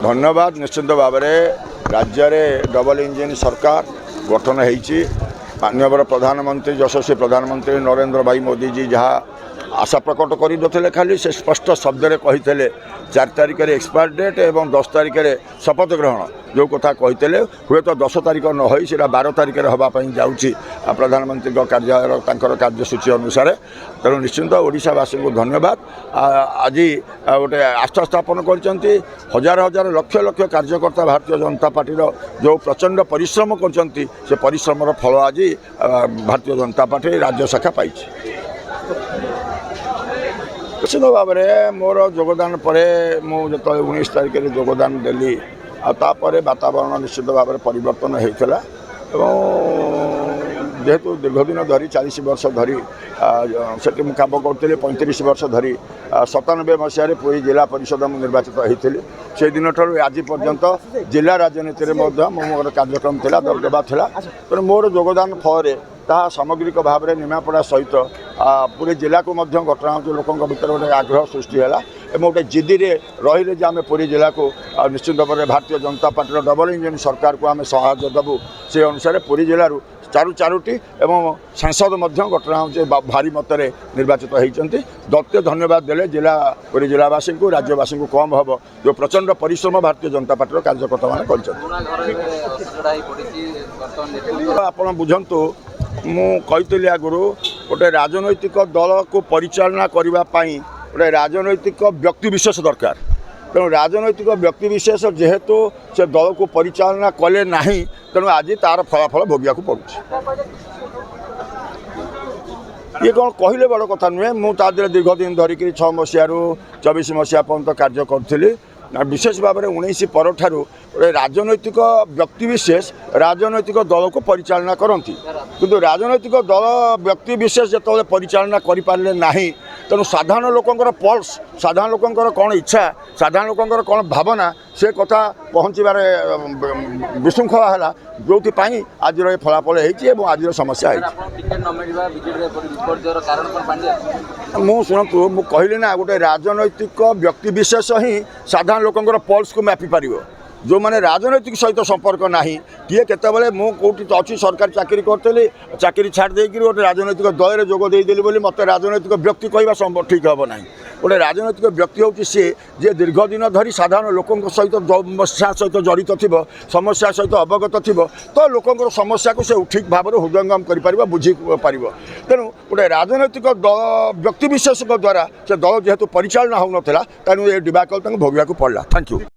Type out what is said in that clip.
धन्यवाद। निश्चित भाव में राज्य में डबल इंजिन सरकार गठन होती माननीय प्रधानमंत्री यशस्वी प्रधानमंत्री नरेंद्र भाई मोदी जी जहाँ आशा प्रकट कर खाली से स्पष्ट शब्द कही 4 तारिख में एक्सपायर डेट और 10 तारिख में शपथ ग्रहण जो कथा कहते हुए तो 10 तारिख न हो 12 तारिख में होगापी जाऊँगी प्रधानमंत्री कार्यालय कार्यसूची अनुसार। तेणु निश्चिंत ओडिशावासी को धन्यवाद। आज गोटे आस्था स्थापन कर हजार हजार लक्ष लक्ष कार्यकर्ता भारतीय जनता पार्टी जो प्रचंड परिश्रम कर परिश्रम फल आज भारतीय जनता पार्टी राज्य शाखा पाई। निश्चित भाव में मोर योगदान पर मुझे 19 तारिख में योगदान देली आपर वातावरण निश्चित भाव में परिवर्तन होता जेहेतु दीर्घ दिन धरी 40 वर्ष धरी से काम करी 35 वर्ष धरी 97 मसीह पुरी जिला परिषद निर्वाचित होती से दिन ठार आज पर्यंत जिला राजनीति में मोर कार्यक्रम था दबदबा था। तेणु मोर योगदान फल ताहा सामग्रिक भाव में निमापड़ा सहित पूरे जिला को घटना लोकों भर गोटे आग्रह सृष्टि है गोटे जिद्दी रही आम पुरी जिला को निश्चित भाव में Bharatiya Janata party double engine सरकार को आम सहायता देवु से अनुसार पुरी जिलूर चारोटी एवं सांसद घटना भारी मतरे निर्वाचित होती दत्ते धन्यवाद देले जिला पुरी जिलावासी को राज्यवासी को कम हम जो प्रचंड परिश्रम भारतीय जनता पार्टी कार्यकर्ता मैंने आप बुझंतु मुझे आगुरी गोटे राजनैतिक दल को परिचालना करने गोटे राजनैतिक व्यक्तिविशेष दरकार। तेणु राजनैतिक व्यक्तिविशेष जेहेतु से दल को परिचालना कले ना तेणु आज तार फलाफल भोगिया पड़ुଛି। ये कौन कहले बड़ कथा नुहे मुझे दीर्घ दिन धरिक 6 मसीह 24 मसीहा पर्यंत कार्य करी विशेष भाव में 19 पर ठारू राजनैतिक व्यक्तिविशेष राजनैतिक दल को परिचालना करती किंतु राजनैतिक दल व्यक्तिविशेष जो परिचालना करें ना तेणु साधारण लोकंर पल्स साधारण लोकंर कौन इच्छा साधारण लोकंर कौन भावना से कथा पहुँचार विशृंखला है जो आज फलाफल होती आज समस्या मु शुणु मु कहली ना गोटे राजनैतिक व्यक्तिविशेष ही साधारण लोकंर पल्स को मापी पार जो मैंने राजनैतिक सहित संपर्क ना किए केतबले मु कौटी अच्छी सरकारी चाकरी करी चाकरी छाड़ देकर गोटे राजनैतिक दल में जोग देदेली बोली मत राजनैतिक व्यक्ति कहवा संभव ठीक हम ना गोटे राजनैतिक व्यक्ति हूँ सी जे दीर्घ दिन धरी साधारण लोकों सहित समस्या सहित जड़ित थी समस्या सहित अवगत थी तो लोकों समस्या को से ठीक भाव में हृदयंगम कर बुझी पार। तेणु गोटे राजनैतिक दल व्यक्तिविशेष द्वारा से दल जेहेतु परिचालना हो नाला तेणु ये डिबाकल भोगवाक पड़ा। Thank you.